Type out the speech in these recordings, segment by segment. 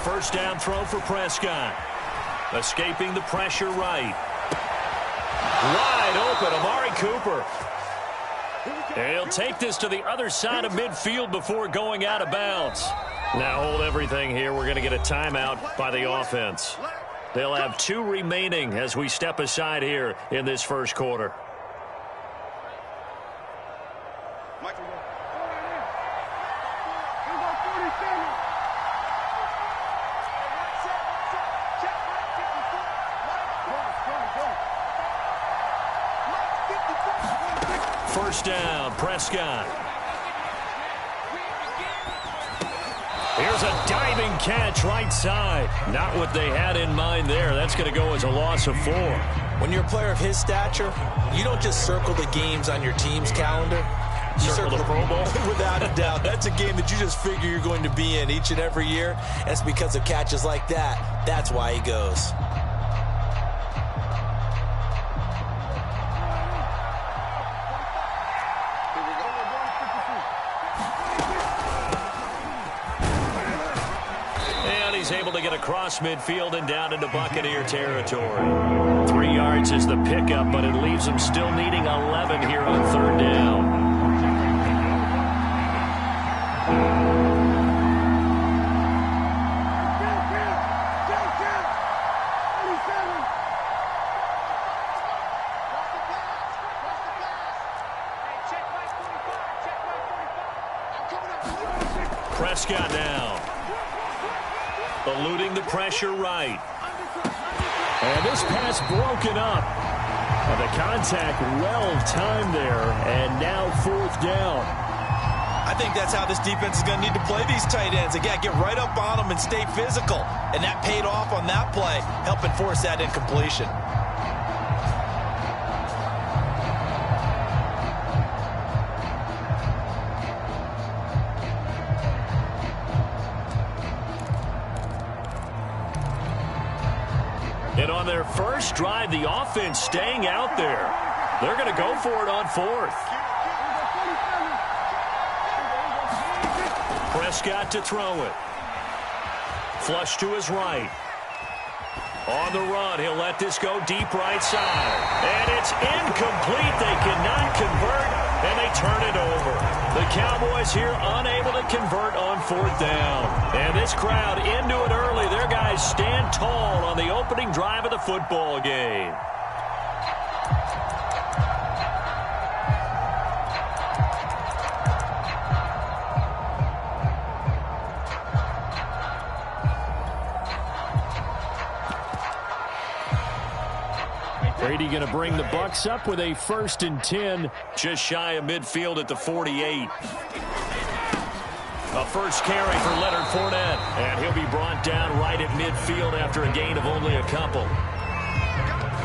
first down throw for Prescott. Escaping the pressure right. Wide open, Amari Cooper. And he'll take this to the other side of midfield before going out of bounds. Now hold everything here. We're going to get a timeout by the offense. They'll have 2 remaining as we step aside here in this first quarter. First down, Prescott. Here's a diving catch right side. Not what they had in mind there. That's going to go as a loss of 4. When you're a player of his stature, you don't just circle the games on your team's calendar. You circle the Pro Bowl? Without a doubt. That's a game that you just figure you're going to be in each and every year. And it's because of catches like that. That's why he goes. Able to get across midfield and down into Buccaneer territory. 3 yards is the pickup, but it leaves them still needing 11 here on third down. Prescott now. Eluding the pressure right. And this pass broken up. And the contact well timed there. And now 4th down. I think that's how this defense is going to need to play these tight ends. Again, get right up on them and stay physical. And that paid off on that play, helping force that incompletion. And on their first drive, the offense staying out there. They're going to go for it on 4th. Prescott to throw it. Flush to his right. On the run, he'll let this go deep right side. And it's incomplete. They cannot convert, and they turn it over. The Cowboys here unable to convert on 4th down. And this crowd into it early. Their guys stand tall on the opening drive of the football game. Brady going to bring the Bucs up with a 1st and 10, just shy of midfield at the 48. A first carry for Leonard Fournette, and he'll be brought down right at midfield after a gain of only a couple.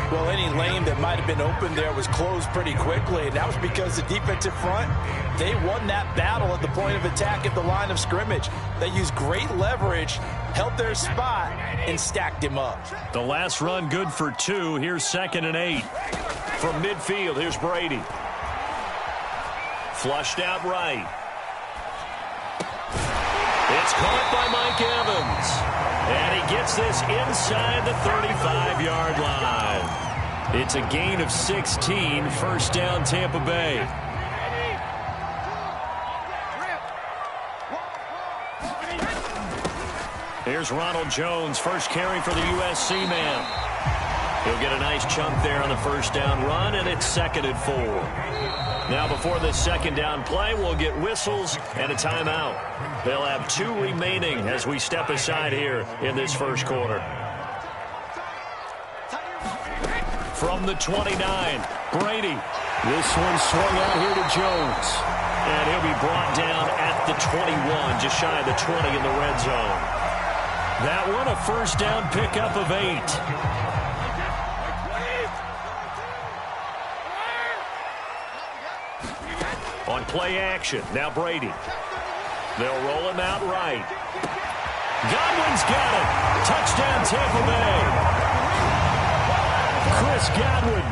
Well, any lane that might have been open there was closed pretty quickly, and that was because the defensive front, they won that battle at the point of attack at the line of scrimmage. They used great leverage, held their spot, and stacked him up. The last run good for 2. Here's 2nd and 8. From midfield, here's Brady. Flushed out right. It's caught by Mike Evans. And he gets this inside the 35-yard line. It's a gain of 16, 1st down Tampa Bay. Here's Ronald Jones, first carry for the USC man. He'll get a nice chunk there on the 1st down run, and it's 2nd and 4. Now before this 2nd down play, we'll get whistles and a timeout. They'll have 2 remaining as we step aside here in this first quarter. From the 29, Brady. This one swung out here to Jones. And he'll be brought down at the 21, just shy of the 20 in the red zone. That one a 1st down pickup of 8. On play action, now Brady. They'll roll him out right. Godwin's got it. Touchdown Tampa Bay. Chris Godwin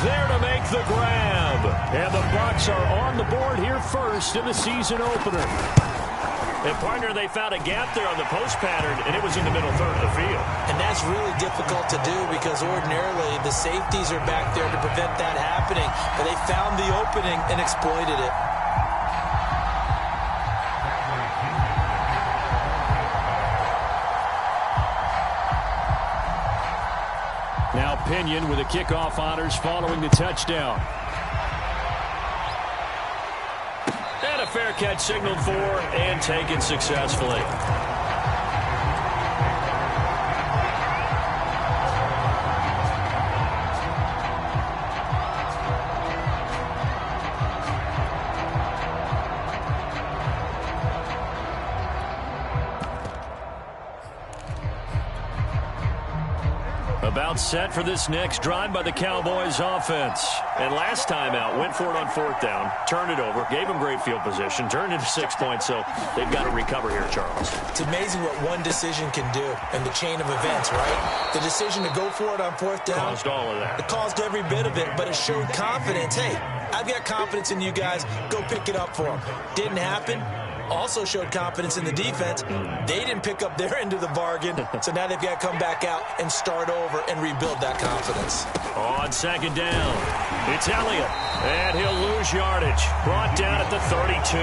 there to make the grab. And the Bucs are on the board here first in the season opener. And, partner, they found a gap there on the post pattern, and it was in the middle third of the field. And that's really difficult to do because ordinarily the safeties are back there to prevent that happening. But they found the opening and exploited it. Now Pinion with the kickoff honors following the touchdown. And a fair catch signaled for and taken successfully. About set for this next drive by the Cowboys offense. And last time out, went for it on fourth down, turned it over, gave them great field position, turned into 6 points, so they've got to recover here, Charles. It's amazing what one decision can do in the chain of events, right? The decision to go for it on fourth down. Caused all of that. It caused every bit of it, but it showed confidence. Hey, I've got confidence in you guys. Go pick it up for them. Didn't happen. Also showed confidence in the defense. They didn't pick up their end of the bargain, so now they've got to come back out and start over and rebuild that confidence. On second down, it's Elliott, and he'll lose yardage. Brought down at the 32.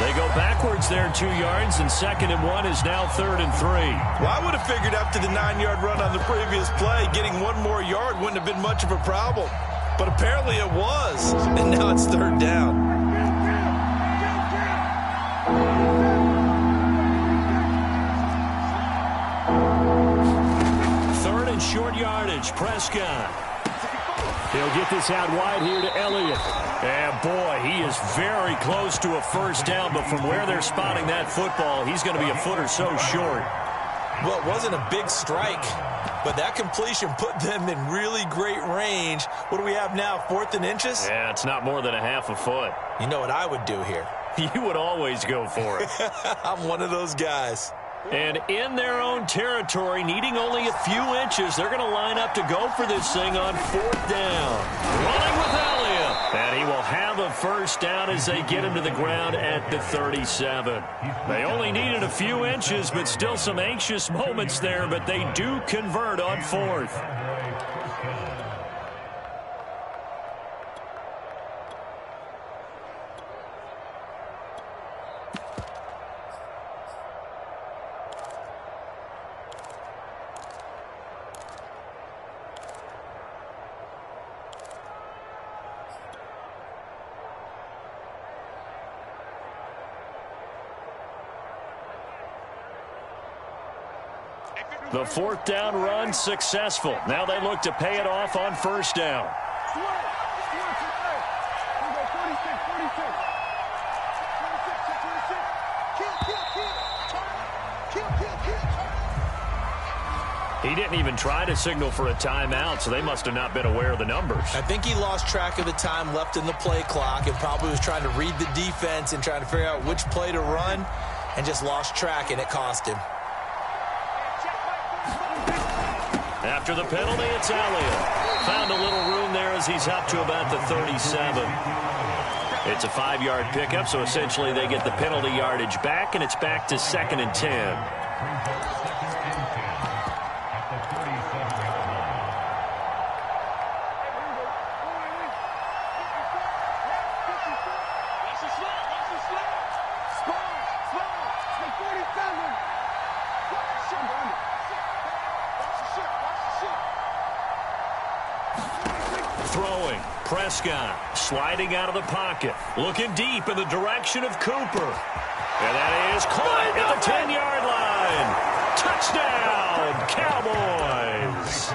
They go backwards there 2 yards, and 2nd and 1 is now 3rd and 3. Well, I would have figured after the 9-yard run on the previous play, getting one more yard wouldn't have been much of a problem. But apparently it was, and now it's 3rd down. Short yardage, Prescott. He'll get this out wide here to Elliott. And boy, he is very close to a first down, but from where they're spotting that football, he's going to be a foot or so short. Well, it wasn't a big strike, but that completion put them in really great range. What do we have now, 4th and inches? Yeah, it's not more than a half a foot. You know what I would do here? You would always go for it. I'm one of those guys. And in their own territory, needing only a few inches, they're going to line up to go for this thing on 4th down. Running with Elliott. And he will have a first down as they get him to the ground at the 37. They only needed a few inches, but still some anxious moments there, but they do convert on 4th. The 4th down run successful. Now they look to pay it off on first down. He didn't even try to signal for a timeout, so they must have not been aware of the numbers. I think he lost track of the time left in the play clock and probably was trying to read the defense and trying to figure out which play to run and just lost track, and it cost him. After the penalty, it's Elliott. Found a little room there as he's up to about the 37. It's a 5-yard pickup, so essentially they get the penalty yardage back, and it's back to 2nd and 10. Throwing, Prescott sliding out of the pocket, looking deep in the direction of Cooper. And that is caught at the 10-yard line. Touchdown, Cowboys.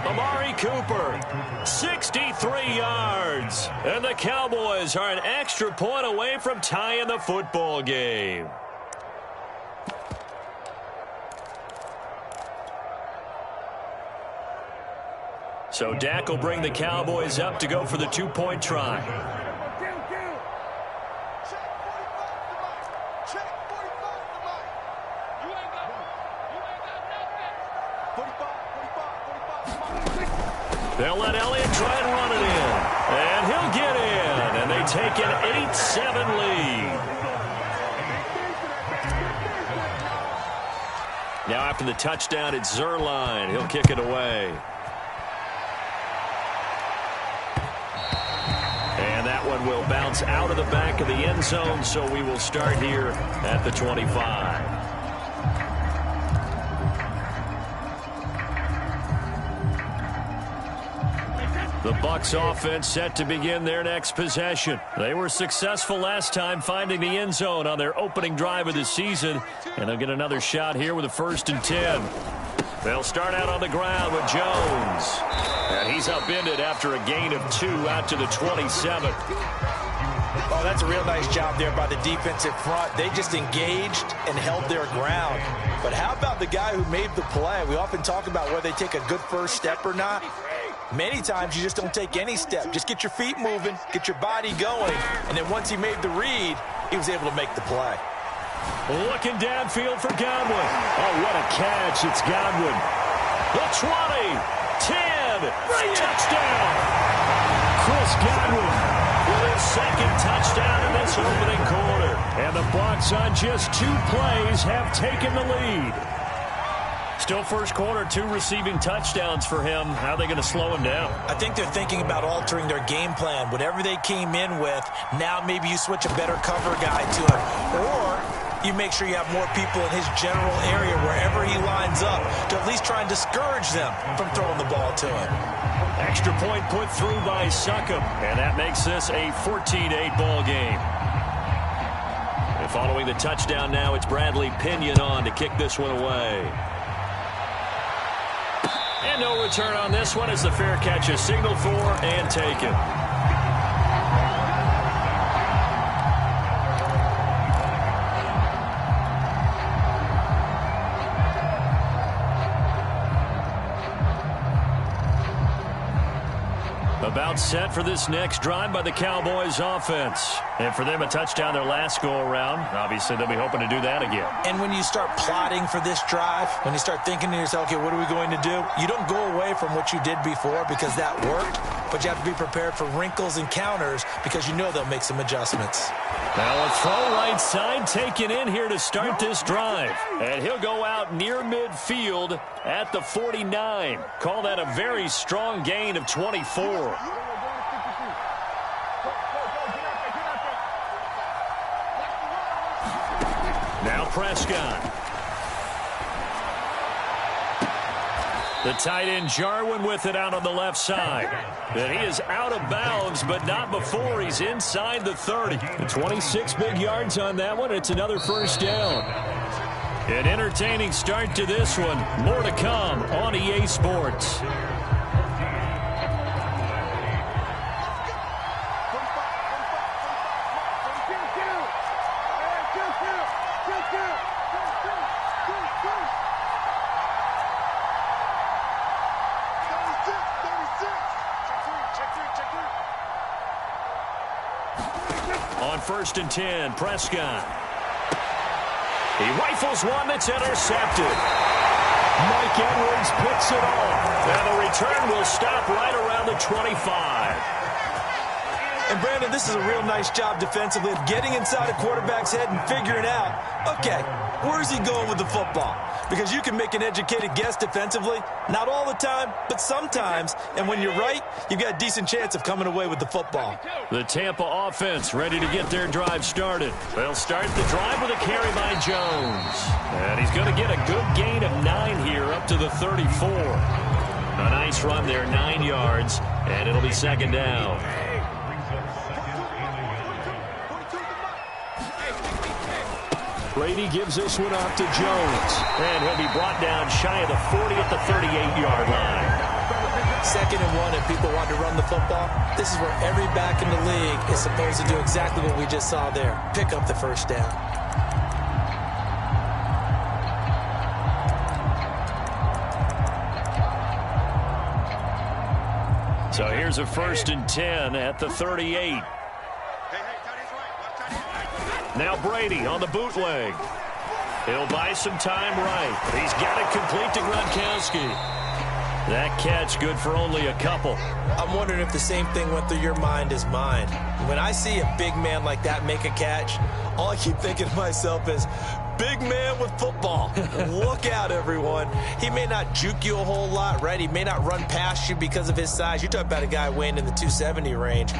Amari Cooper, 63 yards. And the Cowboys are an extra point away from tying the football game. So Dak will bring the Cowboys up to go for the 2-point try. They'll let Elliott try and run it in. And he'll get in. And they take an 8-7 lead. Now after the touchdown, it's Zuerlein. He'll kick it away. And that one will bounce out of the back of the end zone, so we will start here at the 25. The Bucs offense set to begin their next possession. They were successful last time finding the end zone on their opening drive of the season, and they'll get another shot here with a 1st and 10. They'll start out on the ground with Jones. And he's upended after a gain of 2 out to the 27. Oh, that's a real nice job there by the defensive front. They just engaged and held their ground. But how about the guy who made the play? We often talk about whether they take a good first step or not. Many times you just don't take any step. Just get your feet moving, get your body going, and then once he made the read, he was able to make the play. Looking downfield for Godwin. Oh, what a catch. It's Godwin. The 20, 10, touchdown. Chris Godwin with his 2nd touchdown in this opening quarter. And the Bucs on just 2 plays have taken the lead. Still first quarter, 2 receiving touchdowns for him. How are they going to slow him down? I think they're thinking about altering their game plan. Whatever they came in with, now maybe you switch a better cover guy to him. Or you make sure you have more people in his general area wherever he lines up to at least try and discourage them from throwing the ball to him. Extra point put through by Succop, and that makes this a 14-8 ball game. And following the touchdown now, it's Bradley Pinion on to kick this one away. And no return on this one as the fair catch is signaled for and taken. About set for this next drive by the Cowboys offense. And for them, a touchdown their last go-around. Obviously, they'll be hoping to do that again. And when you start plotting for this drive, when you start thinking to yourself, okay, what are we going to do? You don't go away from what you did before because that worked, but you have to be prepared for wrinkles and counters because you know they'll make some adjustments. Now a throw right side taken in here to start this drive. And he'll go out near midfield at the 49. Call that a very strong gain of 24. Now Prescott. The tight end Jarwin with it out on the left side. And he is out of bounds, but not before he's inside the 30. 26 big yards on that one. It's another first down. An entertaining start to this one. More to come on EA Sports. On 1st and 10, Prescott. He rifles one that's intercepted. Mike Edwards picks it off. And the return will stop right around the 25. And Brandon, this is a real nice job defensively of getting inside a quarterback's head and figuring out, okay, where's he going with the football? Because you can make an educated guess defensively, not all the time, but sometimes. And when you're right, you've got a decent chance of coming away with the football. The Tampa offense ready to get their drive started. They'll start the drive with a carry by Jones. And he's going to get a good gain of 9 here up to the 34. A nice run there, 9 yards, and it'll be 2nd down. Brady gives this one off to Jones. And he'll be brought down shy of the 40 at the 38-yard line. 2nd and 1, and people want to run the football. This is where every back in the league is supposed to do exactly what we just saw there. Pick up the first down. So here's a 1st and 10 at the 38. Now Brady on the bootleg. He'll buy some time right. He's got it complete to Gronkowski. That catch good for only a couple. I'm wondering if the same thing went through your mind as mine. When I see a big man like that make a catch, all I keep thinking to myself is, big man with football. Look out, everyone. He may not juke you a whole lot, right? He may not run past you because of his size. You're talking about a guy weighing in the 270 range.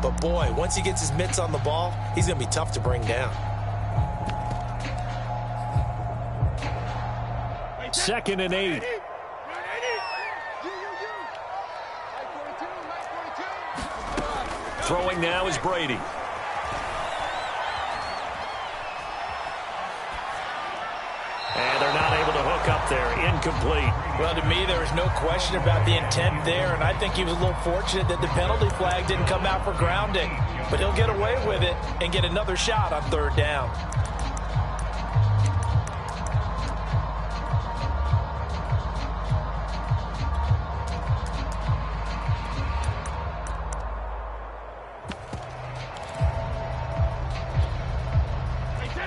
But, boy, once he gets his mitts on the ball, he's going to be tough to bring down. 2nd and 8. Throwing now is Brady. And they're not able to hook up there. Incomplete. Well, to me, there was no question about the intent there, and I think he was a little fortunate that the penalty flag didn't come out for grounding. But he'll get away with it and get another shot on 3rd down.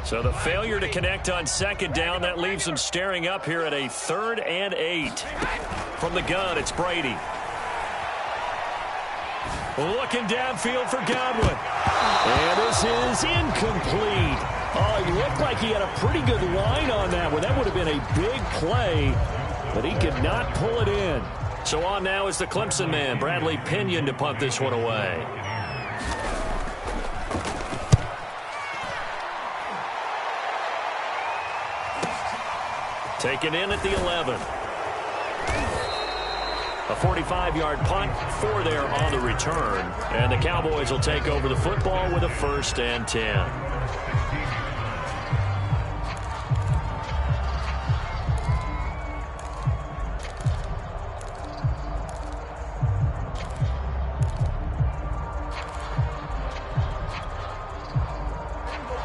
So the failure to connect on 2nd down, that leaves them staring up here at a 3rd and 8. From the gun, it's Brady. Looking downfield for Godwin. And this is incomplete. Oh, he looked like he had a pretty good line on that one. That would have been a big play, but he could not pull it in. So on now is the Clemson man, Bradley Pinion, to punt this one away. Taken in at the 11. A 45-yard punt, 4 there on the return. And the Cowboys will take over the football with a 1st and 10.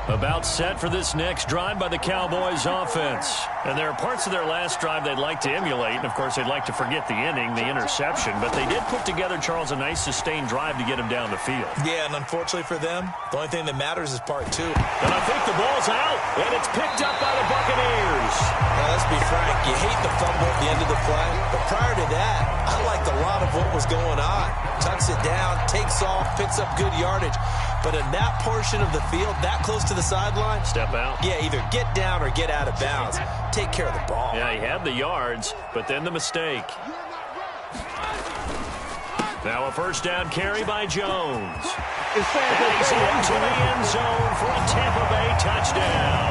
About set for this next drive by the Cowboys offense. And there are parts of their last drive they'd like to emulate. And, of course, they'd like to forget the inning, the interception. But they did put together, Charles, a nice sustained drive to get him down the field. Yeah, and unfortunately for them, the only thing that matters is part 2. And I think the ball's out, and it's picked up by the Buccaneers. Now, let's be frank. You hate the fumble at the end of the play. But prior to that, I liked a lot of what was going on. Tucks it down, takes off, picks up good yardage. But in that portion of the field, that close to the sideline, step out. Yeah, either get down or get out of bounds. Take care of the ball. Yeah, he had the yards, but then the mistake. Now a 1st down carry by Jones. And he's into the end zone for a Tampa Bay touchdown.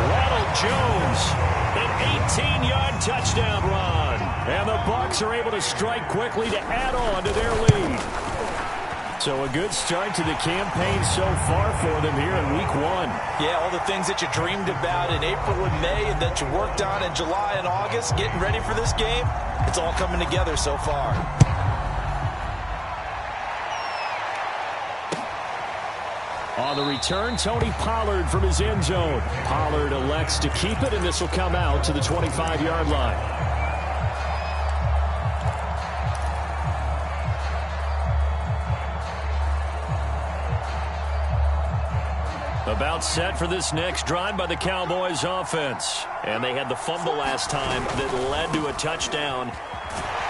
Ronald Jones, an 18-yard touchdown run. And the Bucs are able to strike quickly to add on to their lead. So a good start to the campaign so far for them here in Week 1. Yeah, all the things that you dreamed about in April and May and that you worked on in July and August, getting ready for this game, it's all coming together so far. On the return, Tony Pollard from his end zone. Pollard elects to keep it, and this will come out to the 25-yard line. About set for this next drive by the Cowboys offense. And they had the fumble last time that led to a touchdown.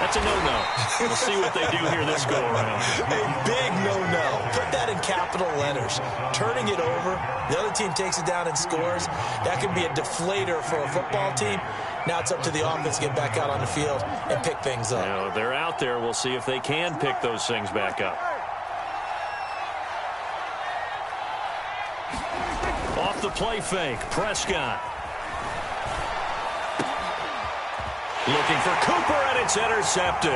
That's a no-no. We'll see what they do here this go-around. A big no-no. Put that in capital letters. Turning it over, the other team takes it down and scores. That can be a deflator for a football team. Now it's up to the offense to get back out on the field and pick things up. You know, they're out there. We'll see if they can pick those things back up. Off the play fake, Prescott. Looking for Cooper, and it's intercepted.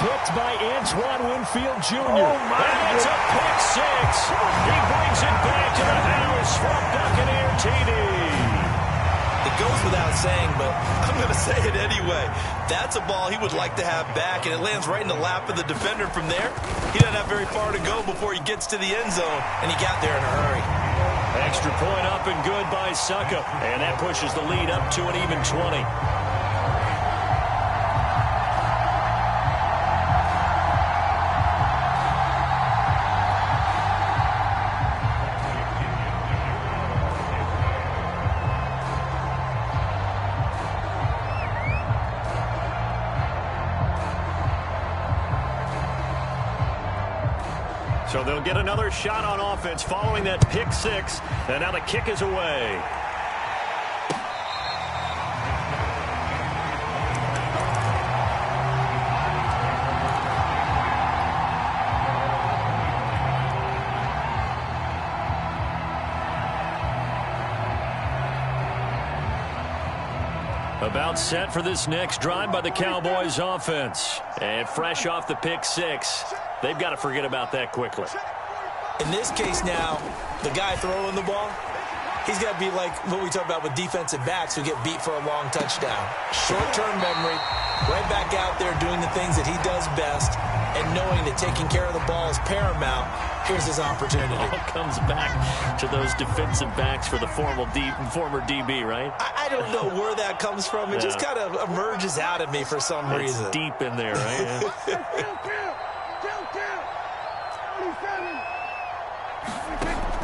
Picked by Antoine Winfield Jr. And it's a pick 6. He brings it back to the house from Buccaneer TD. It goes without saying, but I'm going to say it anyway. That's a ball he would like to have back, and it lands right in the lap of the defender from there. He doesn't have very far to go before he gets to the end zone, and he got there in a hurry. Extra point up and good by Succop, and that pushes the lead up to an even 20. So they'll get another shot on offense following that pick six. And now the kick is away. About set for this next drive by the Cowboys offense. And fresh off the pick six, they've got to forget about that quickly. In this case now, the guy throwing the ball, he's got to be like what we talk about with defensive backs who get beat for a long touchdown. Short-term memory, right back out there doing the things that he does best, and knowing that taking care of the ball is paramount. Here's his opportunity. It all comes back to those defensive backs for the former DB, right? I don't know where that comes from. It just kind of emerges out of me for some reason. It's deep in there, right?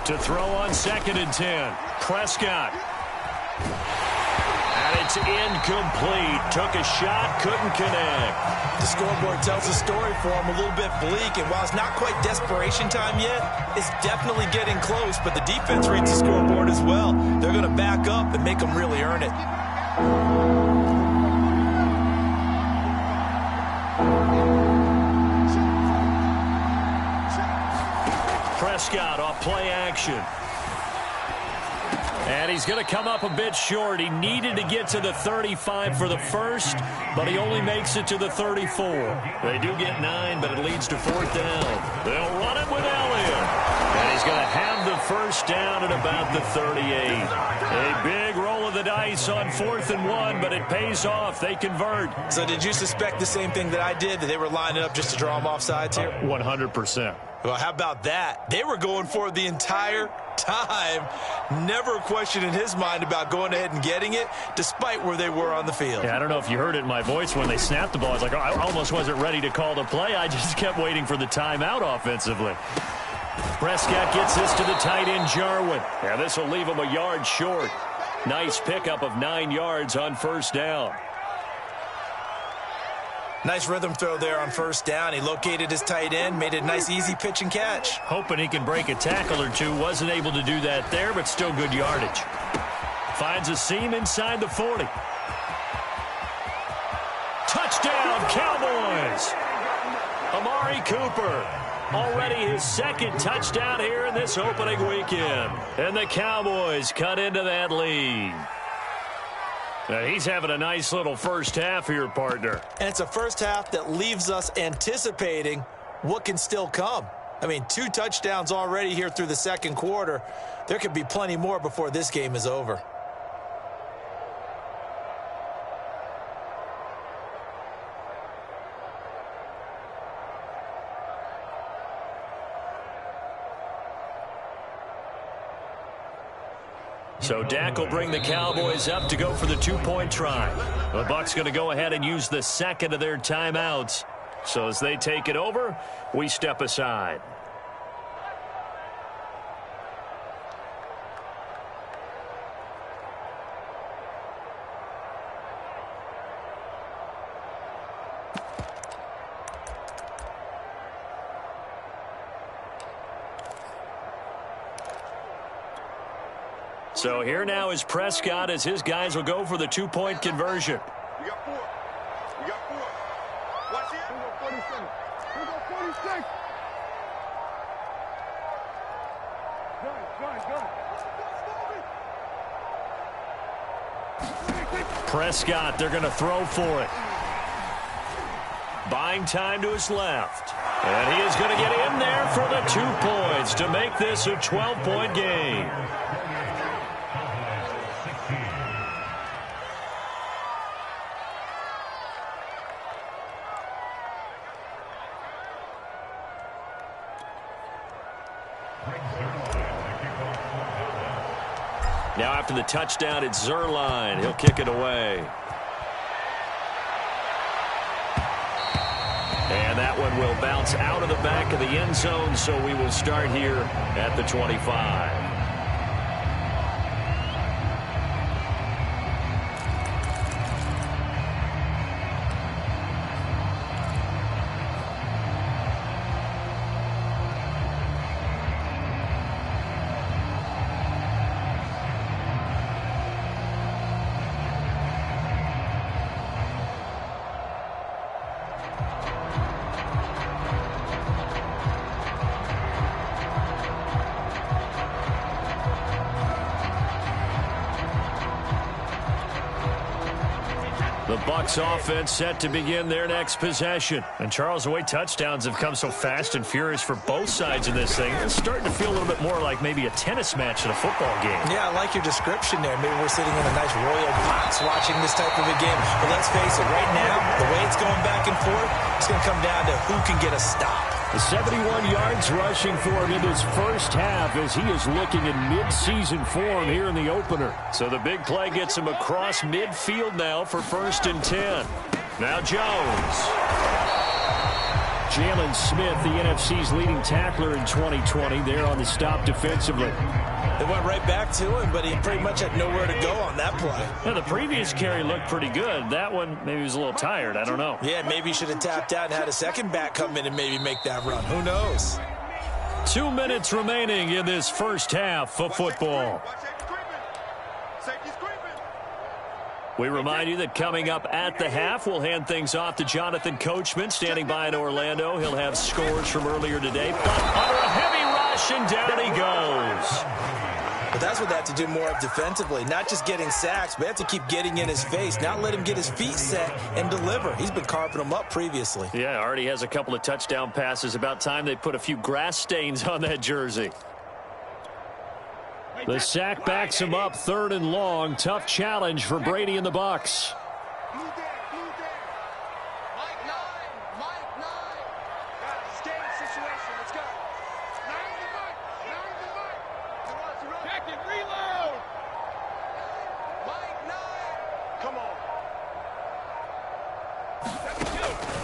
To throw on 2nd and 10. Prescott. And it's incomplete. Took a shot, couldn't connect. The scoreboard tells a story for him, a little bit bleak, and while it's not quite desperation time yet, it's definitely getting close, but the defense reads the scoreboard as well. They're going to back up and make them really earn it. Prescott off play action. And he's going to come up a bit short. He needed to get to the 35 for the first, but he only makes it to the 34. They do get 9, but it leads to 4th down. They'll run it with Elliott. And he's going to have the first down at about the 38. A big roll of the dice on 4th and 1, but it pays off. They convert. So did you suspect the same thing that I did, that they were lining up just to draw them off sides here? 100%. Well, how about that? They were going for it the entire time. Never a question in his mind about going ahead and getting it, despite where they were on the field. Yeah, I don't know if you heard it in my voice when they snapped the ball. I was like, oh, I almost wasn't ready to call the play. I just kept waiting for the timeout offensively. Prescott gets this to the tight end, Jarwin. Yeah, this will leave him a yard short. Nice pickup of 9 yards on 1st down. Nice rhythm throw there on 1st down. He located his tight end, made a nice easy pitch and catch. Hoping he can break a tackle or two. Wasn't able to do that there, but still good yardage. Finds a seam inside the 40. Touchdown, Cowboys! Amari Cooper. Already his 2nd touchdown here in this opening weekend. And the Cowboys cut into that lead. Now, he's having a nice little first half here, partner. And it's a first half that leaves us anticipating what can still come. I mean, 2 touchdowns already here through the 2nd quarter. There could be plenty more before this game is over. So Dak will bring the Cowboys up to go for the 2-point try. The Bucs going to go ahead and use the 2nd of their timeouts. So as they take it over, we step aside. So here now is Prescott as his guys will go for the 2-point conversion. We got 4. We got 4. Watch it. We got 47. We got 46. Go. Prescott, they're going to throw for it. Buying time to his left. And he is going to get in there for the 2 points to make this a 12-point game. Now after the touchdown, it's Zuerlein. He'll kick it away. And that one will bounce out of the back of the end zone, so we will start here at the 25. The Bucs offense set to begin their next possession. And Charles, the way touchdowns have come so fast and furious for both sides of this thing, it's starting to feel a little bit more like maybe a tennis match in a football game. Yeah, I like your description there. Maybe we're sitting in a nice royal box watching this type of a game. But let's face it, right now, the way it's going back and forth, it's going to come down to who can get a stop. The 71 yards rushing for him in this first half as he is looking in mid-season form here in the opener. So the big play gets him across midfield now for 1st and 10. Now Jones. Jalen Smith, the NFC's leading tackler in 2020, there on the stop defensively. They went right back to him, but he pretty much had nowhere to go on that play. Yeah, the previous carry looked pretty good. That one, maybe he was a little tired. I don't know. Yeah, maybe he should have tapped out and had a second back come in and maybe make that run. Who knows? 2 minutes remaining in this first half of football. We remind you that coming up at the half, we'll hand things off to Jonathan Coachman, standing by in Orlando. He'll have scores from earlier today. But under a heavy rush, and down he goes. But that's what they have to do more of defensively. Not just getting sacks, but they have to keep getting in his face. Not let him get his feet set and deliver. He's been carving them up previously. Yeah, already has a couple of touchdown passes. About time they put a few grass stains on that jersey. The sack backs him up, 3rd and long. Tough challenge for Brady and the Bucs.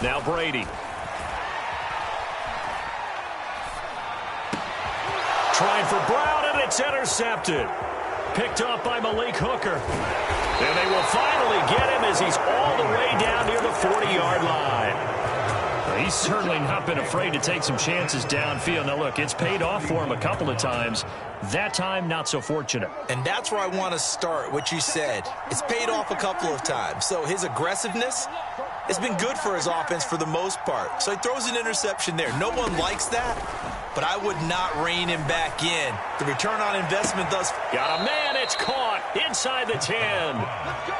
Now Brady. Trying for Brown, and it's intercepted. Picked off by Malik Hooker. And they will finally get him as he's all the way down near the 40-yard line. He's certainly not been afraid to take some chances downfield. Now, look, it's paid off for him a couple of times. That time, not so fortunate. And that's where I want to start, what you said. It's paid off a couple of times. So his aggressiveness has been good for his offense for the most part. So he throws an interception there. No one likes that, but I would not rein him back in. The return on investment thus. Got a man, it's caught inside the 10.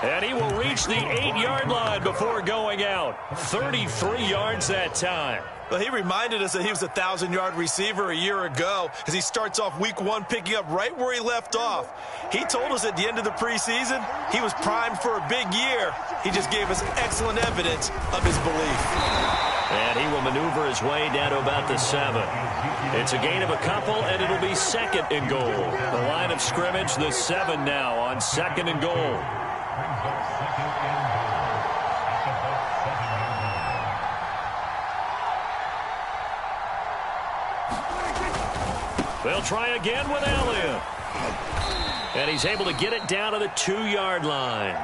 And he will reach the 8-yard line before going out. 33 yards that time. Well, he reminded us that he was a 1,000-yard receiver a year ago as he starts off week 1 picking up right where he left off. He told us at the end of the preseason he was primed for a big year. He just gave us excellent evidence of his belief. And he will maneuver his way down to about the 7. It's a gain of a couple, and it'll be 2nd and goal. The line of scrimmage, the 7 now on 2nd and goal. They'll try again with Elliott. And he's able to get it down to the 2-yard line.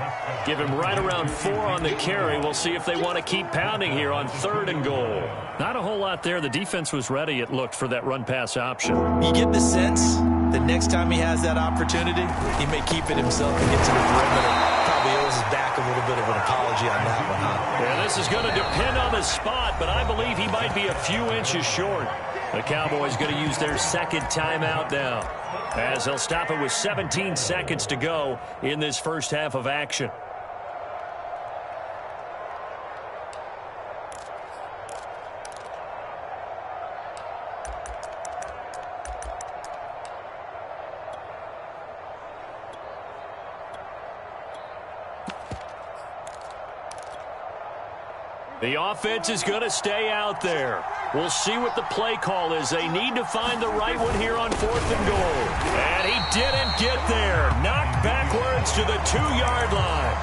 Give him right around 4 on the carry. We'll see if they want to keep pounding here on 3rd and goal. Not a whole lot there. The defense was ready, it looked, for that run-pass option. You get the sense that next time he has that opportunity, he may keep it himself and get to the perimeter. Probably owes his back a little bit of an apology on that one, huh? Yeah, this is going to depend on the spot, but I believe he might be a few inches short. The Cowboys going to use their 2nd timeout now, as they'll stop it with 17 seconds to go in this first half of action. The offense is going to stay out there. We'll see what the play call is. They need to find the right one here on 4th and goal. And he didn't get there. Knocked backwards to the 2-yard line.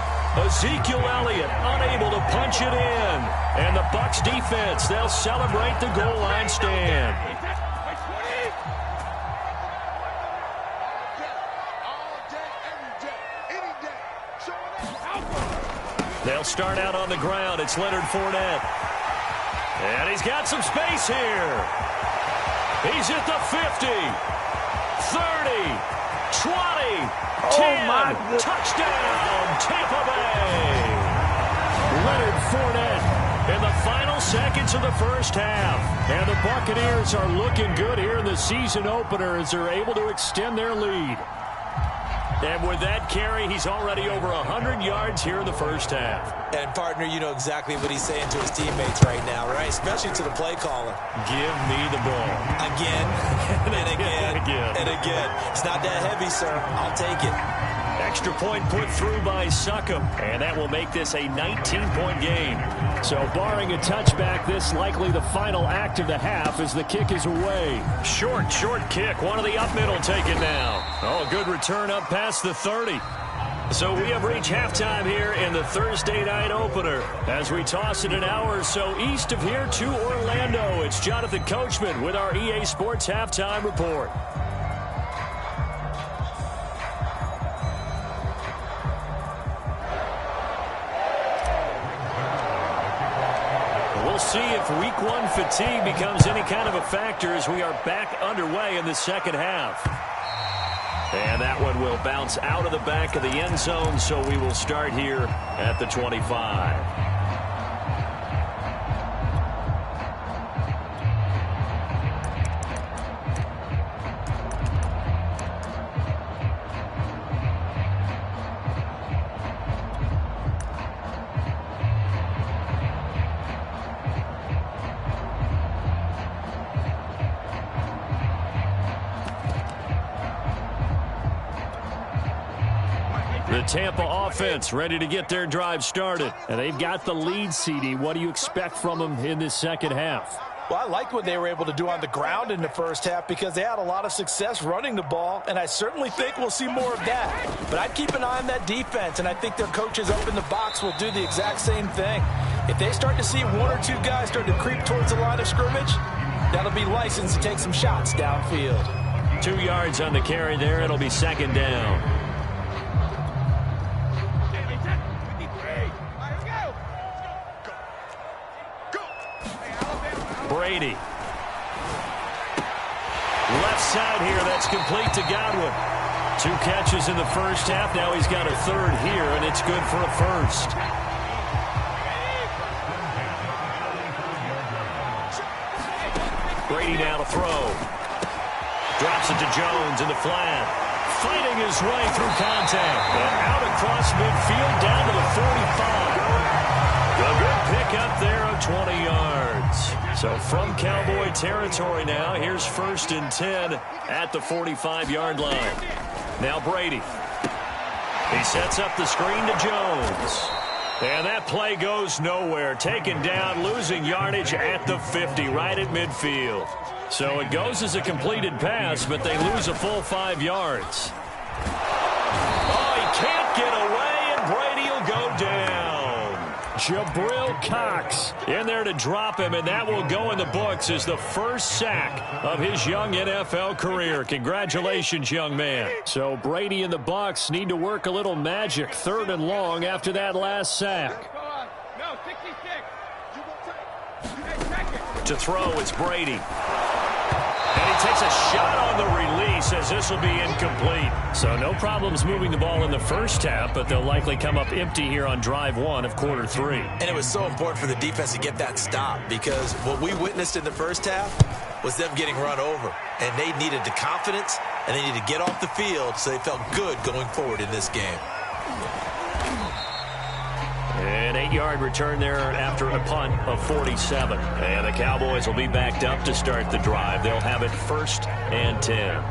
Ezekiel Elliott unable to punch it in. And the Bucs defense, they'll celebrate the goal line stand. They'll start out on the ground. It's Leonard Fournette. And he's got some space here. He's at the 50, 30, 20, 10. Touchdown, Tampa Bay. Leonard Fournette in the final seconds of the first half. And the Buccaneers are looking good here in the season opener as they're able to extend their lead. And with that carry, he's already over 100 yards here in the first half. And, partner, you know exactly what he's saying to his teammates right now, right? Especially to the play caller. Give me the ball. Again, and again, and again. It's not that heavy, sir. I'll take it. Extra point put through by Succop, and that will make this a 19-point game. So barring a touchback, this likely the final act of the half as the kick is away. Short kick. One of the up middle taken now. Oh, good return up past the 30. So we have reached halftime here in the Thursday night opener. As we toss it an hour or so east of here to Orlando, it's Jonathan Coachman with our EA Sports Halftime Report. We'll see if week one fatigue becomes any kind of a factor as we are back underway in the second half. And that one will bounce out of the back of the end zone, so we will start here at the 25. The Tampa offense ready to get their drive started. And they've got the lead, CD. What do you expect from them in this second half? Well, I liked what they were able to do on the ground in the first half because they had a lot of success running the ball, and I certainly think we'll see more of that. But I'd keep an eye on that defense, and I think their coaches up in the box will do the exact same thing. If they start to see one or two guys start to creep towards the line of scrimmage, that'll be licensed to take some shots downfield. 2 yards on the carry there. It'll be second down. Brady. Left side here, that's complete to Godwin. 2 catches in the first half. Now he's got a third here, and it's good for a first. Brady now to throw. Drops it to Jones in the flat. Fighting his way through contact. And out across midfield down to the 45. A good pick up there of 20 yards. So from Cowboy territory now, here's 1st and 10 at the 45-yard line. Now Brady. He sets up the screen to Jones. And that play goes nowhere. Taken down, losing yardage at the 50, right at midfield. So it goes as a completed pass, but they lose a full 5 yards. Oh, he can't get away, and Brady will go down. Jabril Cox in there to drop him, and that will go in the books as the first sack of his young NFL career. Congratulations, young man. So Brady and the Bucs need to work a little magic. 3rd and long after that last sack. To throw, it's Brady. And he takes a shot on the release as this will be incomplete. So no problems moving the ball in the first half, but they'll likely come up empty here on drive 1 of quarter 3. And it was so important for the defense to get that stop because what we witnessed in the first half was them getting run over. And they needed the confidence, and they needed to get off the field so they felt good going forward in this game. An 8-yard return there after a punt of 47. And the Cowboys will be backed up to start the drive. They'll have it 1st and 10.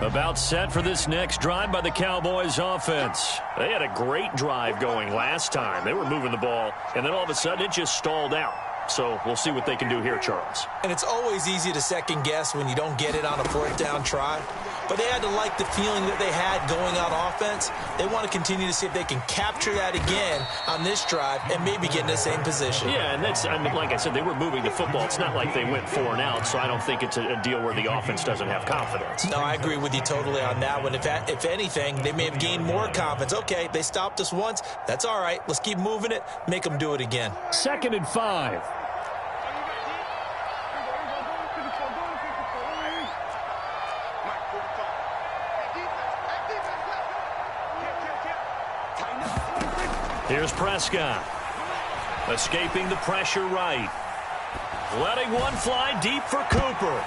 About set for this next drive by the Cowboys offense. They had a great drive going last time. They were moving the ball, and then all of a sudden it just stalled out. So we'll see what they can do here, Charles. And it's always easy to second guess when you don't get it on a 4th down try. But they had to like the feeling that they had going on offense. They want to continue to see if they can capture that again on this drive and maybe get in the same position. Yeah, and that's, I mean, like I said, they were moving the football. It's not like they went 4 and out, so I don't think it's a deal where the offense doesn't have confidence. No, I agree with you totally on that one. If anything, they may have gained more confidence. Okay, they stopped us once. That's all right. Let's keep moving it. Make them do it again. 2nd and 5. Here's Prescott. Escaping the pressure right. Letting one fly deep for Cooper.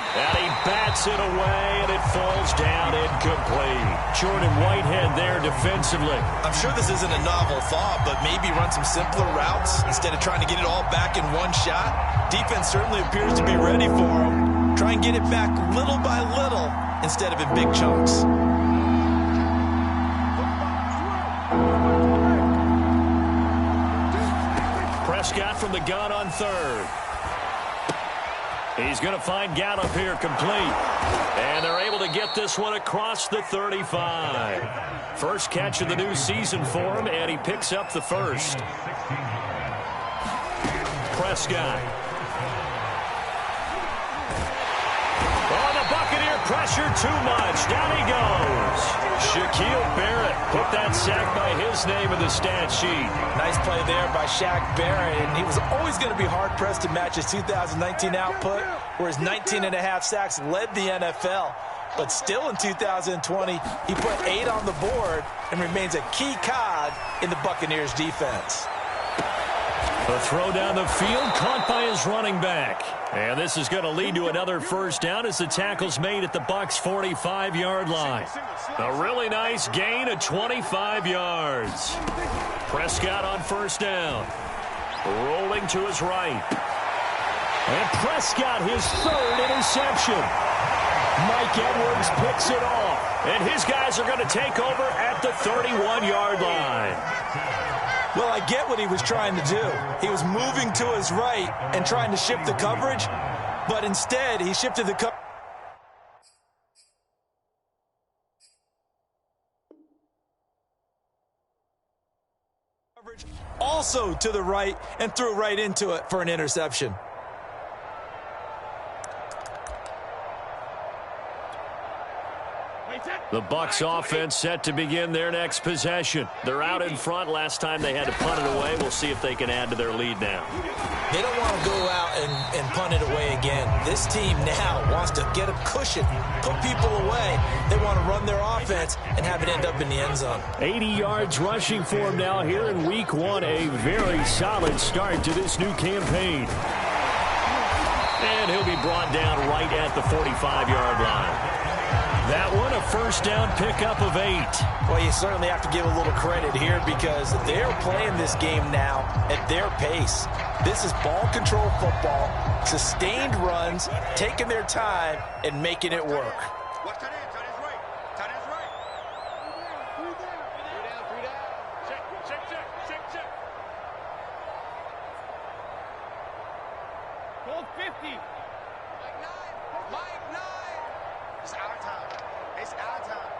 And he bats it away, and it falls down incomplete. Jordan Whitehead there defensively. I'm sure this isn't a novel thought, but maybe run some simpler routes instead of trying to get it all back in one shot. Defense certainly appears to be ready for him. Try and get it back little by little instead of in big chunks. Prescott from the gun on third. He's going to find Gallup here complete. And they're able to get this one across the 35. First catch of the new season for him, and he picks up the first. Prescott. Oh, the Buccaneer pressure too much. Down he goes. Shaquille Barrett put that sack by his name in the stat sheet. Nice play there by Shaq Barrett, and he was always going to be hard-pressed to match his 2019 output, where his 19.5 sacks led the NFL. But still in 2020, he put 8 on the board and remains a key cog in the Buccaneers' defense. The throw down the field, caught by his running back. And this is going to lead to another first down as the tackle's made at the Bucs' 45-yard line. A really nice gain of 25 yards. Prescott on first down. Rolling to his right. And Prescott, his third interception. Mike Edwards picks it off. And his guys are going to take over at the 31-yard line. Well, I get what he was trying to do. He was moving to his right and trying to shift the coverage, but instead he shifted the coverage also to the right and threw right into it for an interception. The Bucs offense set to begin their next possession. They're out in front. Last time they had to punt it away. We'll see if they can add to their lead now. They don't want to go out and punt it away again. This team now wants to get a cushion, put people away. They want to run their offense and have it end up in the end zone. 80 yards rushing for him now here in week 1. A very solid start to this new campaign. And he'll be brought down right at the 45-yard line. That one, a first down pickup of 8. Well, you certainly have to give a little credit here because they're playing this game now at their pace. This is ball control football, sustained runs, taking their time, and making it work. Watch tight end, tight end's right. Tight end's right. 3 down. Check. Hold 50. Mike 9. It's our time. It's our time.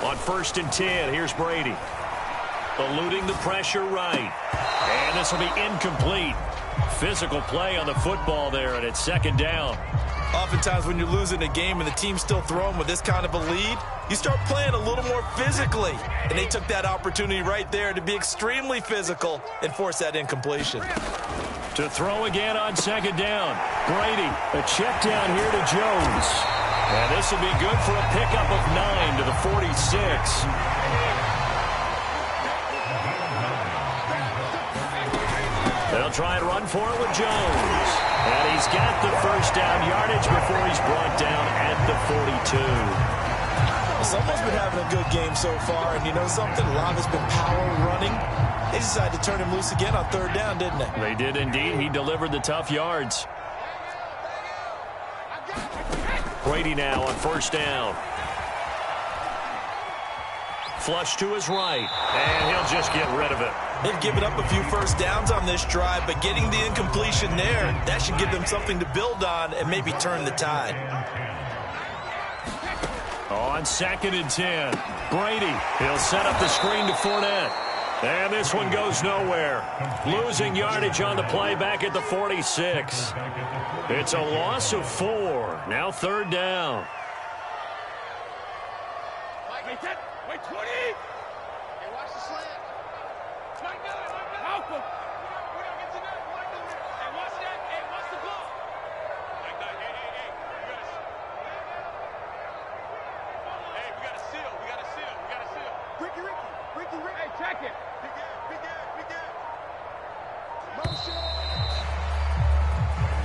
On 1st and 10, here's Brady. Eluding the pressure right. And this will be incomplete. Physical play on the football there, and it's 2nd down. Oftentimes when you're losing a game and the team's still throwing with this kind of a lead, you start playing a little more physically. And they took that opportunity right there to be extremely physical and force that incompletion. To throw again on 2nd down. Brady, a check down here to Jones. And this will be good for a pickup of 9 to the 46. They'll try and run for it with Jones. And he's got the first down yardage before he's brought down at the 42. Someone's been having a good game so far, and you know something? A lot has been power running. They decided to turn him loose again on 3rd down, didn't they? They did indeed. He delivered the tough yards. Brady now on 1st down. Flush to his right, and he'll just get rid of it. They've given up a few first downs on this drive, but getting the incompletion there, that should give them something to build on and maybe turn the tide. On 2nd and 10, Brady, he'll set up the screen to Fournette. And this one goes nowhere. Losing yardage on the play back at the 46. It's a loss of 4. Now 3rd down. Wait, 20. Hey, watch the slant. Help him. Hey, watch that. Hey, watch the ball. Hey, we got a seal. Ricky. Hey, check it. Big gap. Motion.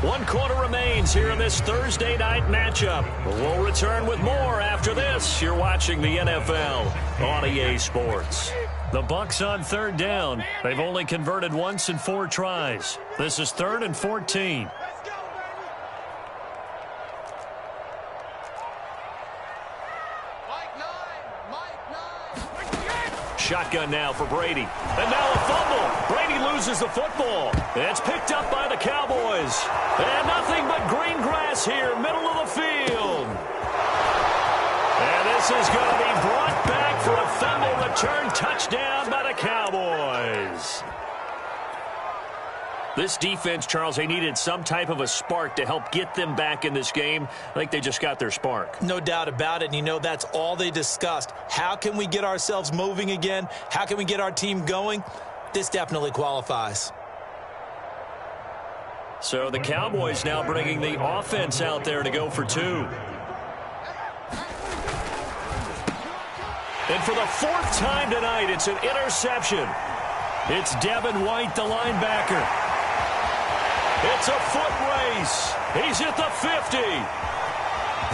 1 quarter remains here in this Thursday night matchup. We'll return with more after this. You're watching the NFL on EA Sports. The Bucs on 3rd down. They've only converted once in 4 tries. This is 3rd and 14. Shotgun now for Brady. And now a fumble. Brady loses the football. It's picked up by the Cowboys. And nothing but green grass here, middle of the field. And this is going to be brought back for a fumble return touchdown by the Cowboys. This defense, Charles, they needed some type of a spark to help get them back in this game. I think they just got their spark. No doubt about it, and you know that's all they discussed. How can we get ourselves moving again? How can we get our team going? This definitely qualifies. So the Cowboys now bringing the offense out there to go for 2. And for the 4th time tonight, it's an interception. It's Devin White, the linebacker. It's a foot race. He's at the 50,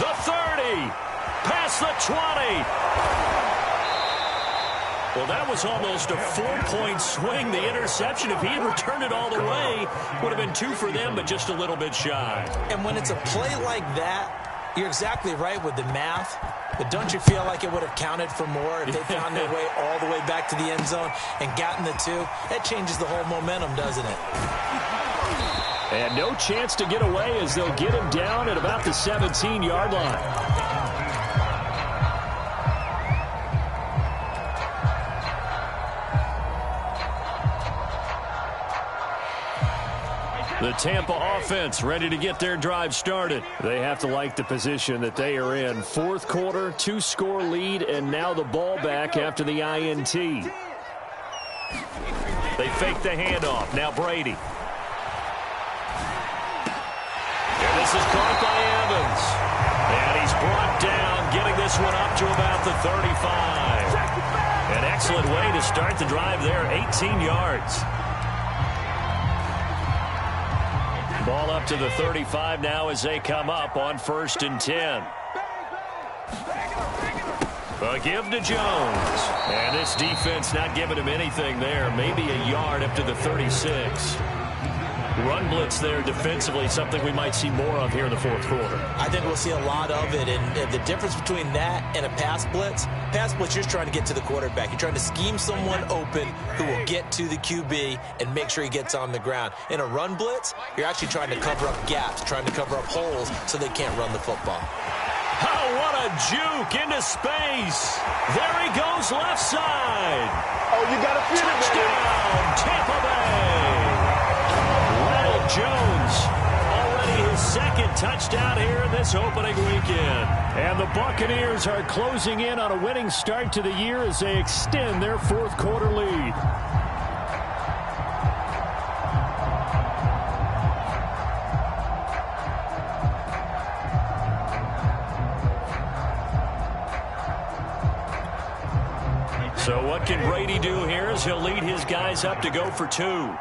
the 30, past the 20. Well, that was almost a 4-point swing. The interception, if he had returned it all the way, would have been 2 for them, but just a little bit shy. And when it's a play like that, you're exactly right with the math. But don't you feel like it would have counted for more if they found their way all the way back to the end zone and gotten the 2? That changes the whole momentum, doesn't it? And no chance to get away as they'll get him down at about the 17-yard line. The Tampa offense ready to get their drive started. They have to like the position that they are in. 4th quarter, 2-score lead, and now the ball back after the INT. They fake the handoff. Now Brady. And this is caught by Evans. And he's brought down, getting this one up to about the 35. An excellent way to start the drive there, 18 yards. Ball up to the 35 now as they come up on 1st and 10. A give to Jones. And this defense not giving him anything there. Maybe a yard up to the 36. Run blitz there defensively, something we might see more of here in the 4th quarter. I think we'll see a lot of it, and the difference between that and a pass blitz, you're just trying to get to the quarterback. You're trying to scheme someone open who will get to the QB and make sure he gets on the ground. In a run blitz, you're actually trying to cover up gaps, trying to cover up holes so they can't run the football. Oh, what a juke into space. There he goes left side. Oh, you got to feel it, Touchdown, Tampa Bay. Jones, already his 2nd touchdown here in this opening weekend. And the Buccaneers are closing in on a winning start to the year as they extend their 4th quarter lead. So what can Brady do here as he'll lead his guys up to go for 2.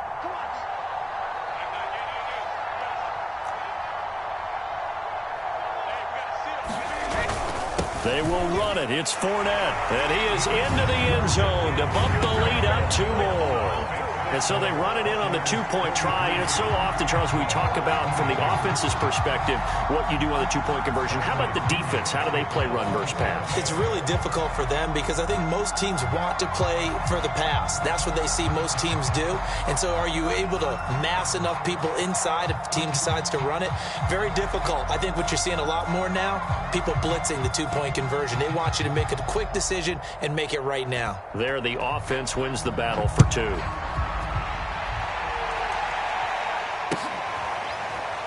They will run it. It's Fournette. And he is into the end zone to bump the lead up 2 more. And so they run it in on the 2-point try. And it's so often, Charles, we talk about from the offense's perspective what you do on the 2-point conversion. How about the defense? How do they play run versus pass? It's really difficult for them because I think most teams want to play for the pass. That's what they see most teams do. And so are you able to mass enough people inside if the team decides to run it? Very difficult. I think what you're seeing a lot more now, people blitzing the 2-point conversion. They want you to make a quick decision and make it right now. There, the offense wins the battle for 2.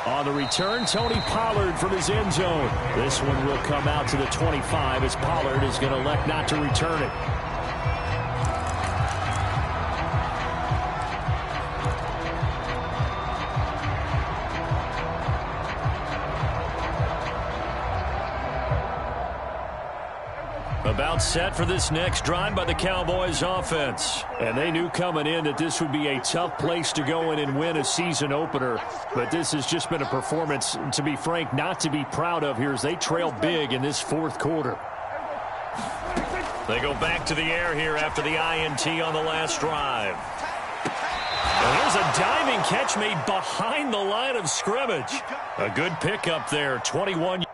On the return, Tony Pollard from his end zone. This one will come out to the 25 as Pollard is going to elect not to return it. A About set for this next drive by the Cowboys offense. And they knew coming in that this would be a tough place to go in and win a season opener. But this has just been a performance, to be frank, not to be proud of here as they trail big in this fourth quarter. They go back to the air here after the INT on the last drive. And here's a diving catch made behind the line of scrimmage. A good pickup there, 21.